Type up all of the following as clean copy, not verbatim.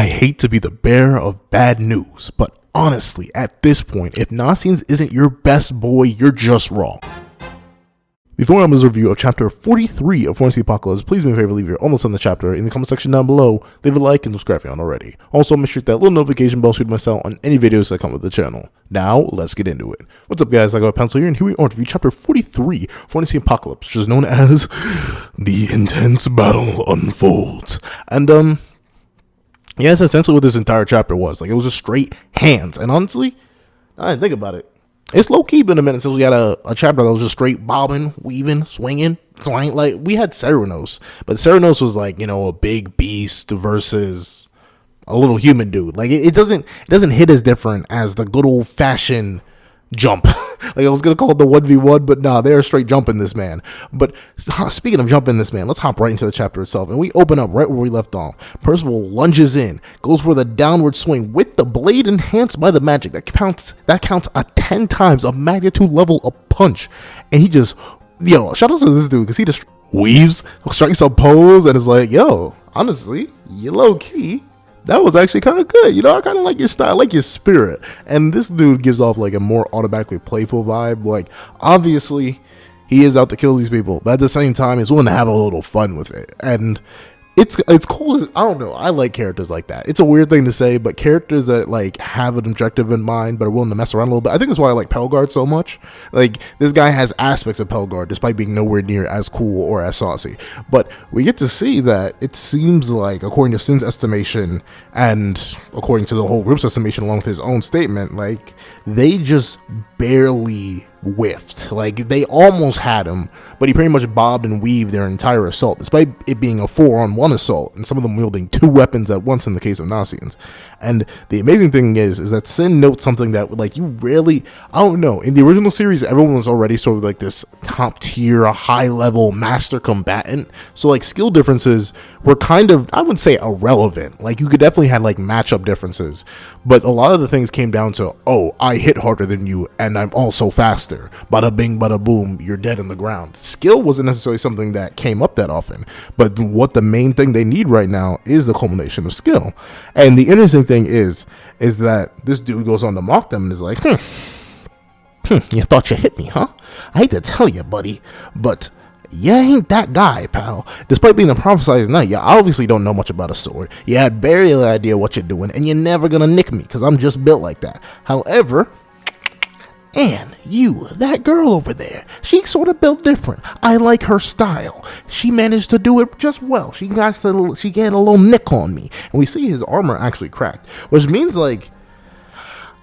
I hate to be the bearer of bad news, but honestly, at this point, if NASIENS isn't your best boy, you're just wrong. Before I'm going review of chapter 43 of Force the Apocalypse, please do me a favor, leave your almost on the chapter in the comment section down below, leave a like and subscribe if you aren't already. Also, make sure that little notification bell so you myself on any videos that come with the channel. Now, let's get into it. What's up guys, I got a pencil here, and here we are to review chapter 43 of Force the Apocalypse, which is known as The Intense Battle Unfolds. And, yeah, that's essentially what this entire chapter was. Like, it was just straight hands, and honestly, I didn't think about it. It's low-key been a minute since we had a chapter that was just straight bobbing, weaving, swinging. Like, we had Ceranos, but Ceranos was like, you know, a big beast versus a little human dude. Like, it doesn't hit as different as the good old-fashioned jump. Like, I was going to call it the 1v1, but nah, they're straight jumping this man. But speaking of jumping this man, let's hop right into the chapter itself. And we open up right where we left off. Percival lunges in, goes for the downward swing with the blade enhanced by the magic. That counts a 10 times a magnitude level of punch. And he just, shout out to this dude, because he just weaves, strikes a pose, and is like, yo, honestly, you low key. That was actually kind of good. You know, I kind of like your style, I like your spirit. And this dude gives off like a more automatically playful vibe. Like, obviously, he is out to kill these people, but at the same time, he's willing to have a little fun with it. And it's cool. I don't know. I like characters like that. It's a weird thing to say, but characters that like have an objective in mind, but are willing to mess around a little bit. I think that's why I like Pelgard so much. Like, this guy has aspects of Pelgard, despite being nowhere near as cool or as saucy. But we get to see that it seems like, according to Sin's estimation, and according to the whole group's estimation, along with his own statement, like, they just barely whiffed. Like, they almost had him, but he pretty much bobbed and weaved their entire assault, despite it being a 4-on-1 assault, and some of them wielding 2 weapons at once in the case of NASIENS. And the amazing thing is that Sin notes something that, like, you rarely, I don't know, in the original series, everyone was already sort of like this top tier, high level master combatant, so like skill differences were kind of, I wouldn't say irrelevant. Like, you could definitely have like matchup differences, but a lot of the things came down to, oh, I hit harder than you, and I'm also faster. Bada bing, bada boom, you're dead in the ground. Skill wasn't necessarily something that came up that often, but what the main thing they need right now is the culmination of skill. And the interesting thing is that this dude goes on to mock them and is like, you thought you hit me, huh? I hate to tell you, buddy, but you ain't that guy, pal. Despite being the prophesized knight, you obviously don't know much about a sword. You had barely an idea what you're doing, and you're never gonna nick me, because I'm just built like that. However, and you, that girl over there, she sort of built different. I like her style. She managed to do it just well. She got a little nick on me. And we see his armor actually cracked, which means, like,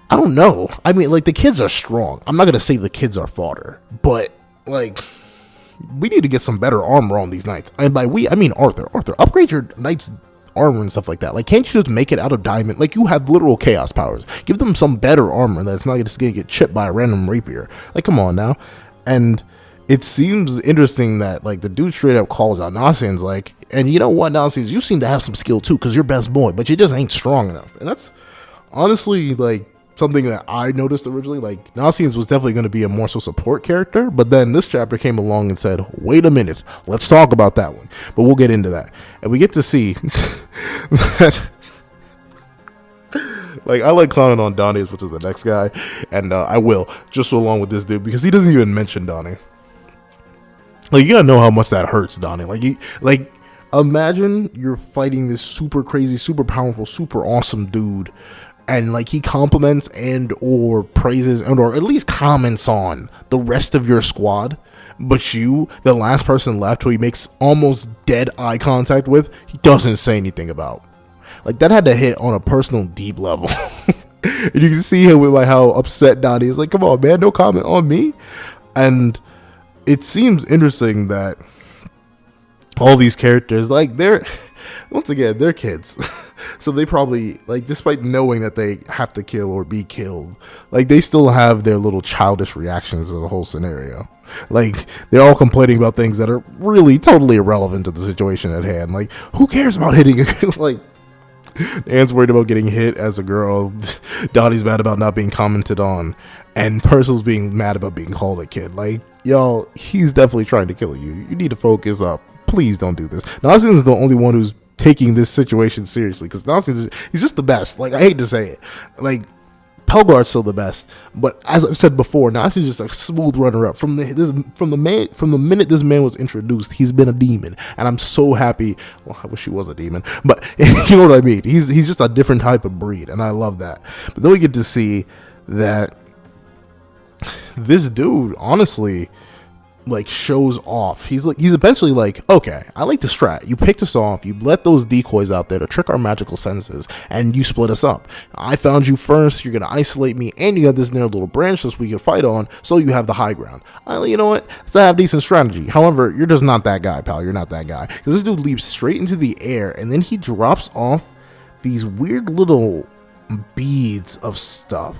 I don't know. I mean, like, the kids are strong. I'm not going to say the kids are fodder, but, like, we need to get some better armor on these knights. And by we, I mean Arthur. Arthur, upgrade your knight's armor and stuff like that. Like, can't you just make it out of diamond? Like, you have literal chaos powers. Give them some better armor that's not just gonna get chipped by a random rapier. Like, come on now. And it seems interesting that, like, the dude straight up calls out NASIENS, like, and you know what, NASIENS, you seem to have some skill too, because you're best boy, but you just ain't strong enough. And that's honestly, like, something that I noticed originally. Like, NASIENS was definitely going to be a more so support character, but then this chapter came along and said, wait a minute, let's talk about that one. But we'll get into that. And we get to see that, like, I like clowning on Donnie, which is the next guy, and I will, just so along with this dude, because he doesn't even mention Donnie. Like, you gotta know how much that hurts, Donnie. Like, imagine you're fighting this super crazy, super powerful, super awesome dude, and like, he compliments and or praises and or at least comments on the rest of your squad, but you, the last person left, who he makes almost dead eye contact with, he doesn't say anything about. Like, that had to hit on a personal deep level. And you can see him with like how upset Donnie is. Like, come on, man, no comment on me. And it seems interesting that all these characters, like, they're kids. So they probably, like, despite knowing that they have to kill or be killed, like, they still have their little childish reactions to the whole scenario. Like, they're all complaining about things that are really totally irrelevant to the situation at hand. Like, who cares about hitting like, Anne's worried about getting hit as a girl, Donnie's mad about not being commented on, and Percival's being mad about being called a kid. Like, y'all, he's definitely trying to kill you. You need to focus up. Please don't do this. NASIENS is the only one who's taking this situation seriously, because Nasien's, he's just the best. Like, I hate to say it, like, Pelgar's still the best, but as I've said before, Nasien's just a smooth runner-up. From the minute this man was introduced, he's been a demon, and I'm so happy. Well, I wish he was a demon, but you know what I mean. He's just a different type of breed, and I love that. But then we get to see that this dude, honestly, like, shows off. He's eventually like, okay, I like the strat. You picked us off, you let those decoys out there to trick our magical senses, and you split us up. I found you first, you're gonna isolate me, and you got this near little branch that we can fight on, so you have the high ground. You know what? It's a half decent strategy. However, you're just not that guy, pal. You're not that guy. Because this dude leaps straight into the air, and then he drops off these weird little beads of stuff.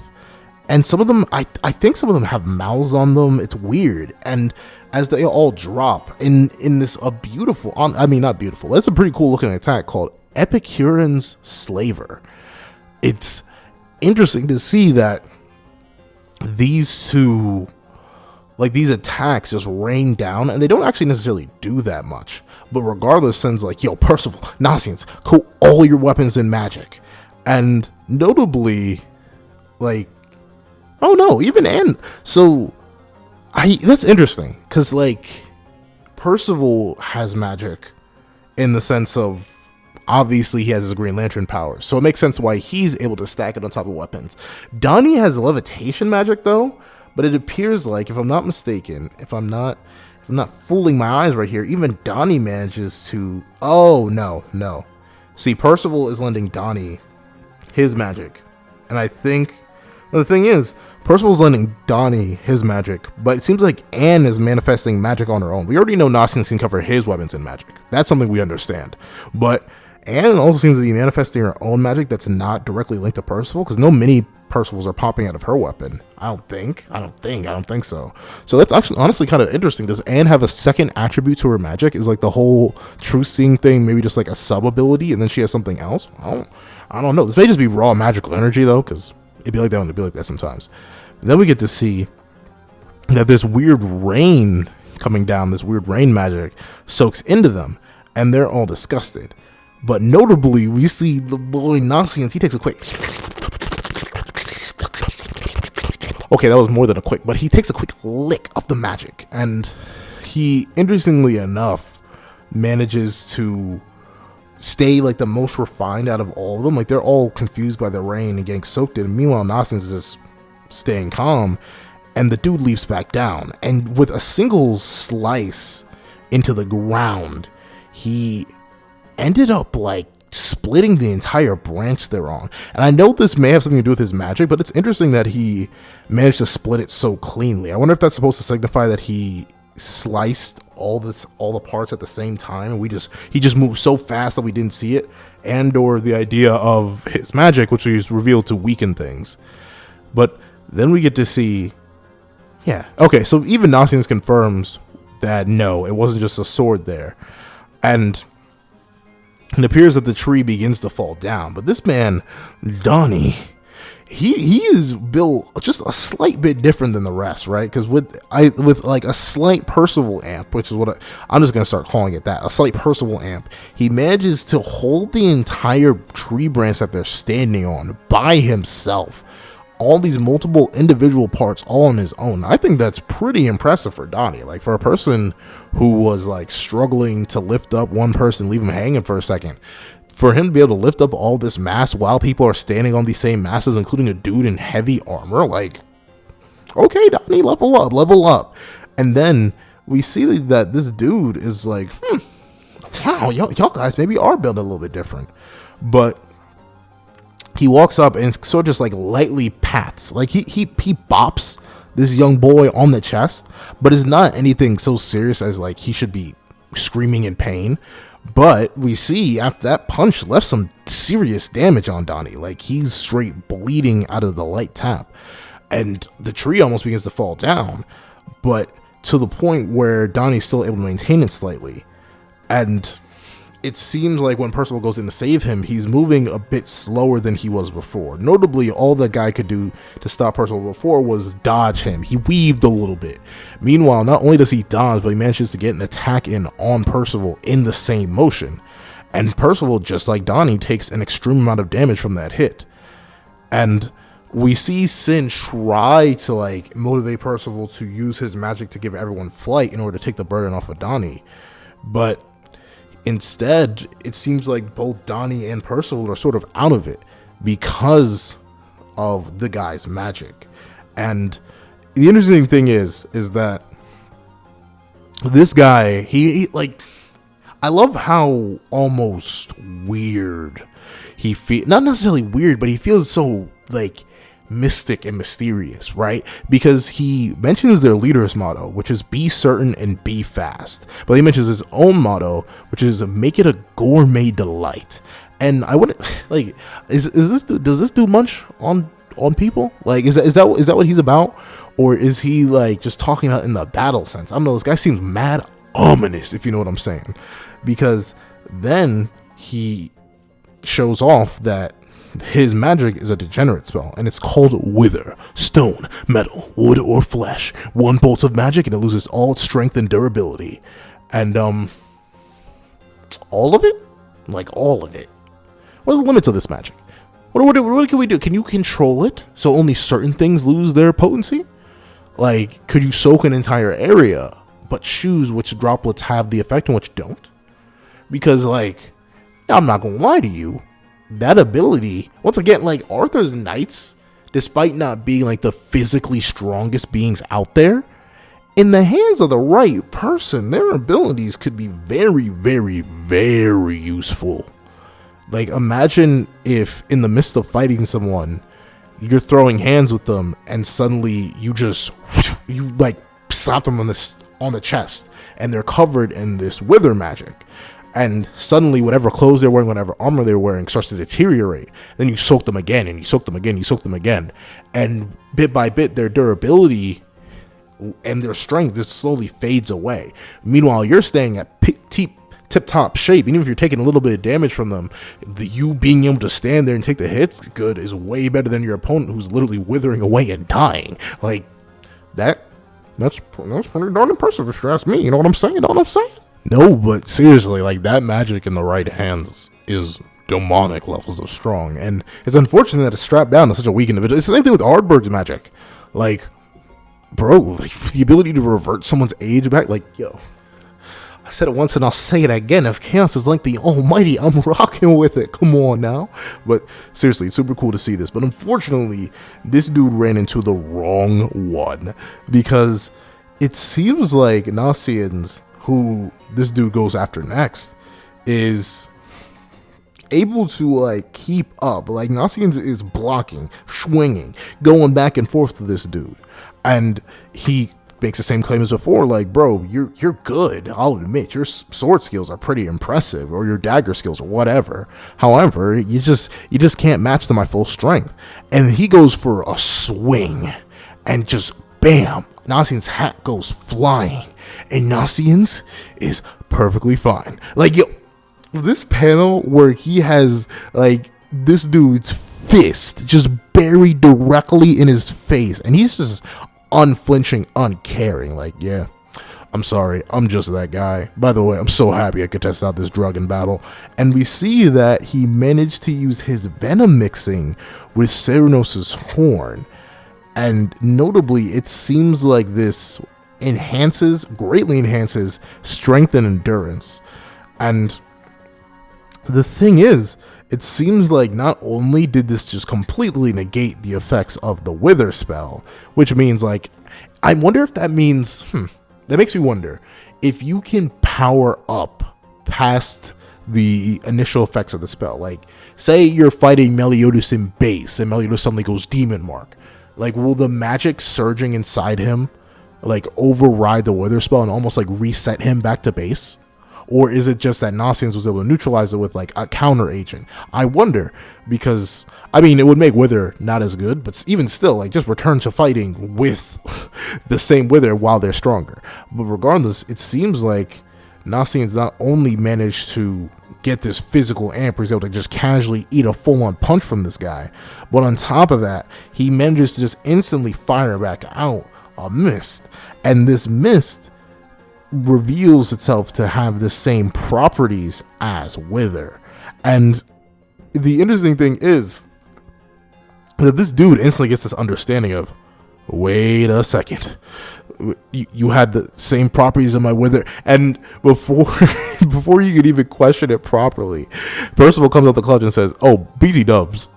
And some of them, I think some of them have mouths on them. It's weird. And as they all drop in this beautiful, not beautiful, that's a pretty cool looking attack called Epicurean's Slaver. It's interesting to see that these two, like, these attacks just rain down, and they don't actually necessarily do that much. But regardless, sends like, yo, Percival, Nasiens, cool all your weapons in magic. And notably, like, oh no, even and so that's interesting, because like Percival has magic in the sense of, obviously he has his Green Lantern powers, so it makes sense why he's able to stack it on top of weapons. Donnie has levitation magic though, but it appears like, if I'm not mistaken, if I'm not fooling my eyes right here, even Donnie manages to, oh no, see, Percival is lending Donnie his magic, and I think the thing is, Percival's lending Donnie his magic, but it seems like Anne is manifesting magic on her own. We already know Nasiens can cover his weapons in magic. That's something we understand. But Anne also seems to be manifesting her own magic that's not directly linked to Percival, because no mini Percivals are popping out of her weapon. I don't think so. So that's actually honestly kind of interesting. Does Anne have a second attribute to her magic? Is like the whole true seeing thing maybe just like a sub ability, and then she has something else? I don't know. This may just be raw magical energy though, because it'd be like that and it'd be like that sometimes. And then we get to see that this weird rain coming down, this weird rain magic soaks into them, and they're all disgusted. But notably, we see the boy Nasiens, he takes a quick, okay, that was more than a quick, but he takes a quick lick of the magic, and he, interestingly enough, manages to stay like the most refined out of all of them. Like, they're all confused by the rain and getting soaked in. Meanwhile, Nasiens is just staying calm, and the dude leaps back down, and with a single slice into the ground, he ended up like splitting the entire branch they're on. And I know this may have something to do with his magic, but it's interesting that he managed to split it so cleanly. I wonder if that's supposed to signify that he sliced all the parts at the same time, and he just moved so fast that we didn't see it, and or the idea of his magic, which is revealed to weaken things. But then we get to see, yeah, okay, so even Nasiens confirms that no, it wasn't just a sword there, and it appears that the tree begins to fall down. But this man Donnie, he is built just a slight bit different than the rest, right? Because with like a slight Percival amp, which is what I'm just gonna start calling it, that a slight Percival amp, he manages to hold the entire tree branch that they're standing on by himself. All these multiple individual parts all on his own. I think that's pretty impressive for Donnie. Like, for a person who was like struggling to lift up one person, leave him hanging for a second, for him to be able to lift up all this mass while people are standing on these same masses, including a dude in heavy armor, like, okay, Donnie, level up. And then we see that this dude is like, wow, y'all guys maybe are built a little bit different. But he walks up and sort of just like lightly pats, like he bops this young boy on the chest, but it's not anything so serious as like he should be screaming in pain. But we see after that punch left some serious damage on Donnie, like he's straight bleeding out of the light tap, and the tree almost begins to fall down, but to the point where Donnie's still able to maintain it slightly. And it seems like when Percival goes in to save him, he's moving a bit slower than he was before. Notably, all the guy could do to stop Percival before was dodge him. He weaved a little bit. Meanwhile, not only does he dodge, but he manages to get an attack in on Percival in the same motion. And Percival, just like Donnie, takes an extreme amount of damage from that hit. And we see Sin try to like motivate Percival to use his magic to give everyone flight in order to take the burden off of Donnie. But instead, it seems like both Donnie and Percival are sort of out of it because of the guy's magic. And the interesting thing is that this guy, he like, I love how almost weird he feels. Not necessarily weird, but he feels so like mystic and mysterious, right? Because he mentions their leader's motto, which is be certain and be fast. But he mentions his own motto, which is make it a gourmet delight. And I wouldn't like, does this do much on people? Like, is that what he's about? Or is he like just talking about in the battle sense? I don't know. This guy seems mad ominous, if you know what I'm saying. Because then he shows off that his magic is a degenerate spell, and it's called Wither. Stone, metal, wood, or flesh. One bolt of magic, and it loses all its strength and durability. And all of it? Like all of it. What are the limits of this magic? What can we do? Can you control it so only certain things lose their potency? Like, could you soak an entire area, but choose which droplets have the effect and which don't? Because, like, I'm not gonna lie to you, that ability, once again, like, Arthur's knights, despite not being, like, the physically strongest beings out there, in the hands of the right person, their abilities could be very, very, very useful. Like, imagine if, in the midst of fighting someone, you're throwing hands with them, and suddenly you like slap them on the chest, and they're covered in this wither magic, and suddenly whatever clothes they're wearing, whatever armor they're wearing starts to deteriorate. Then you soak them again, and you soak them again, you soak them again, and bit by bit their durability and their strength just slowly fades away. Meanwhile, you're staying at tip-top shape. Even if you're taking a little bit of damage from them, you being able to stand there and take the hits good is way better than your opponent who's literally withering away and dying. Like, that's pretty darn impressive if you ask me. You know what I'm saying? No, but seriously, like, that magic in the right hands is demonic levels of strong, and it's unfortunate that it's strapped down to such a weak individual. It's the same thing with Ardberg's magic. Like, bro, like, the ability to revert someone's age back, like, yo, I said it once and I'll say it again. If chaos is like the almighty, I'm rocking with it. Come on now. But seriously, it's super cool to see this. But unfortunately, this dude ran into the wrong one, because it seems like NASIENS, who this dude goes after next, is able to like keep up. Like, NASIENS is blocking, swinging, going back and forth to this dude, and he makes the same claim as before, like, bro, you're good. I'll admit your sword skills are pretty impressive, or your dagger skills, or whatever. However, you just can't match to my full strength. And he goes for a swing, and just bam, NASIENS' hat goes flying, and NASIENS is perfectly fine. Like, yo, this panel where he has like this dude's fist just buried directly in his face, and he's just unflinching, uncaring, like, yeah, I'm sorry, I'm just that guy. By the way, I'm so happy I could test out this drug in battle. And we see that he managed to use his venom mixing with Ceranos' horn, and notably, it seems like this greatly enhances strength and endurance. And the thing is, it seems like not only did this just completely negate the effects of the Wither spell, which means, like, I wonder if that means, that makes me wonder if you can power up past the initial effects of the spell. Like, say you're fighting Meliodas in base, and Meliodas suddenly goes Demon Mark. Like, will the magic surging inside him, like, override the Wither spell and almost, like, reset him back to base? Or is it just that NASIENS was able to neutralize it with, like, a counter agent? I wonder, because, I mean, it would make Wither not as good, but even still, like, just return to fighting with the same Wither while they're stronger. But regardless, it seems like NASIENS not only managed to get this physical amp, he's able to just casually eat a full-on punch from this guy, but on top of that, he manages to just instantly fire back out a mist. And this mist reveals itself to have the same properties as Wither. And the interesting thing is that this dude instantly gets this understanding of, wait a second, you had the same properties of my Wither. And before you could even question it properly, Percival comes out the clutch and says, oh, BT dubs,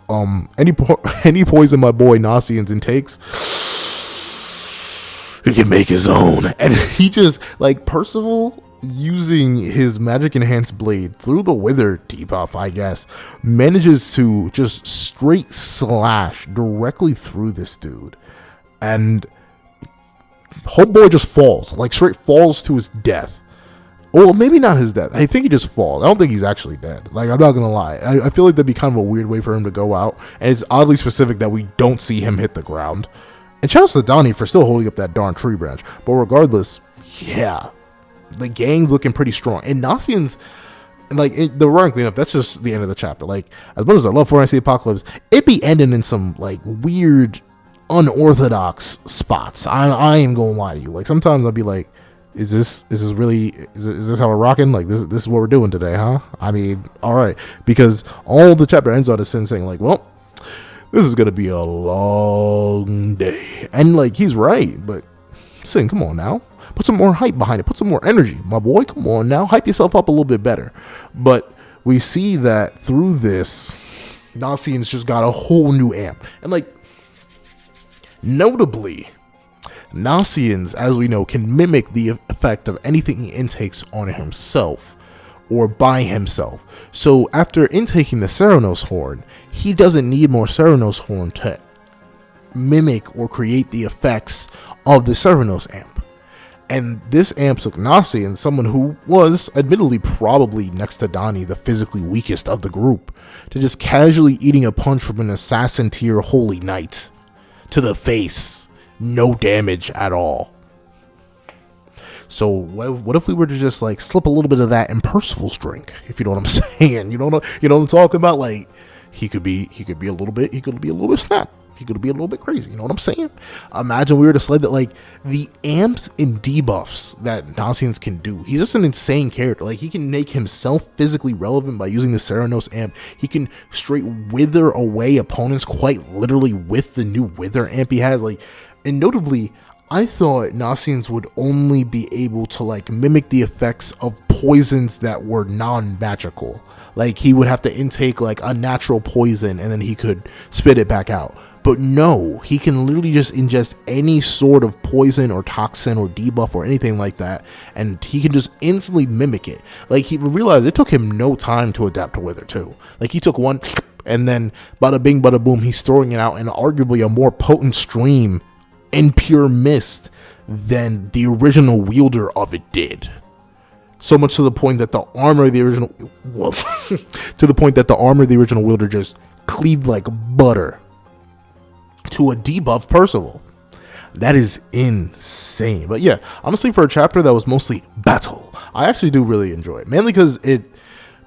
any poison my boy NASIENS intakes, he can make his own. And he just, like, Percival using his magic enhanced blade through the Wither debuff, I guess, manages to just straight slash directly through this dude. And homeboy just falls, like straight falls to his death. Well, maybe not his death. I think he just falls. I don't think he's actually dead. Like, I'm not gonna lie. I feel like that'd be kind of a weird way for him to go out. And it's oddly specific that we don't see him hit the ground. And shout out to Donnie for still holding up that darn tree branch. But regardless, yeah, the gang's looking pretty strong. And NASIENS, like, ironically enough, that's just the end of the chapter. Like, as much as I love Fortnite the Apocalypse, it be ending in some, like, weird, unorthodox spots. I ain't gonna lie to you. Like, sometimes I'll be like, is this how we're rocking? Like, this is what we're doing today, huh? I mean, all right, because all the chapter ends on is Sin saying, like, well, this is gonna be a long day. And, like, he's right, but Sin, come on now, put some more hype behind it, put some more energy, my boy. Come on now, hype yourself up a little bit better. But we see that through this, NASIENS just got a whole new amp. And, like, notably, NASIENS, as we know, can mimic the effect of anything he intakes on himself or by himself. So after intaking the Ceranos horn, he doesn't need more Ceranos horn to mimic or create the effects of the Ceranos amp. And this amp took NASIENS, someone who was admittedly probably next to Donnie the physically weakest of the group, to just casually eating a punch from an assassin tier holy knight to the face, no damage at all. So what if we were to just, like, slip a little bit of that in Percival's drink, if you know what I'm saying? You know what I'm talking about? Like, he could be a little bit snap. He could be a little bit crazy. You know what I'm saying? Imagine we were to slide that, like, the amps and debuffs that NASIENS can do. He's just an insane character. Like, he can make himself physically relevant by using the Ceranos amp. He can straight wither away opponents quite literally with the new Wither amp he has. Like, and notably, I thought NASIENS would only be able to, like, mimic the effects of poisons that were non-magical. Like, he would have to intake, like, a natural poison and then he could spit it back out. But no, he can literally just ingest any sort of poison or toxin or debuff or anything like that, and he can just instantly mimic it. Like, he realized it took him no time to adapt to Wither too. Like, he took one and then bada bing bada boom, he's throwing it out in arguably a more potent stream in pure mist than the original wielder of it did. So much to the point that the armor of the original wielder just cleaved like butter to a debuff Percival. That is insane. But yeah, honestly, for a chapter that was mostly battle, I actually do really enjoy it. Mainly because it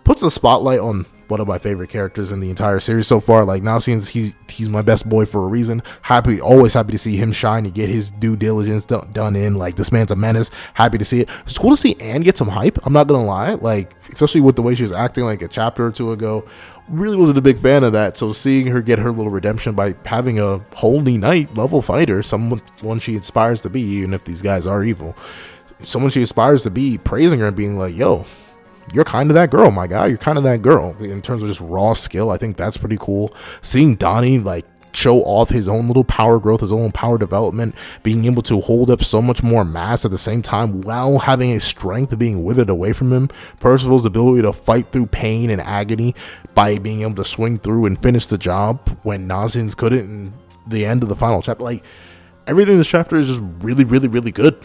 puts a spotlight on one of my favorite characters in the entire series so far. Like, NASIENS, he's my best boy for a reason. Always happy to see him shine and get his due diligence done in. Like, this man's a menace. Happy to see it. It's cool to see Anne get some hype. I'm not gonna lie. Like, especially with the way she was acting like a chapter or two ago. Really wasn't a big fan of that. So seeing her get her little redemption by having a holy knight level fighter, someone she aspires to be, even if these guys are evil, someone she aspires to be, praising her and being like, yo, you're kind of that girl, my guy. You're kind of that girl in terms of just raw skill. I think that's pretty cool. Seeing Donnie, like, show off his own little power growth, his own power development, being able to hold up so much more mass at the same time while having a strength being withered away from him. Percival's ability to fight through pain and agony by being able to swing through and finish the job when NASIENS couldn't in the end of the final chapter. Like, everything in this chapter is just really, really, really good.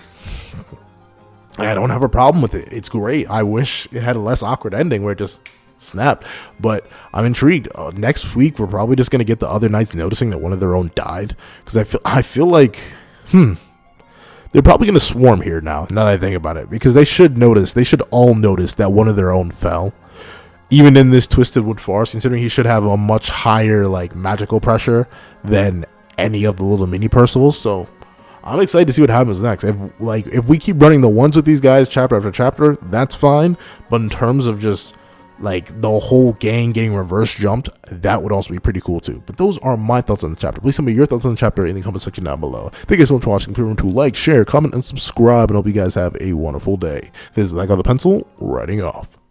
I don't have a problem with it. It's great. I wish it had a less awkward ending where it just snapped, but I'm intrigued. Next week we're probably just gonna get the other knights noticing that one of their own died, because I feel like they're probably gonna swarm here now that I think about it, because they should all notice that one of their own fell, even in this Twisted Wood Forest, considering he should have a much higher, like, magical pressure than any of the little mini Percivals. So I'm excited to see what happens next. If we keep running the ones with these guys chapter after chapter, that's fine. But in terms of just like the whole gang getting reverse jumped, that would also be pretty cool too. But those are my thoughts on the chapter. Please tell me your thoughts on the chapter in the comment section down below. Thank you so much for watching. Please remember to like, share, comment, and subscribe, and hope you guys have a wonderful day. This is Manga the Pencil, writing off.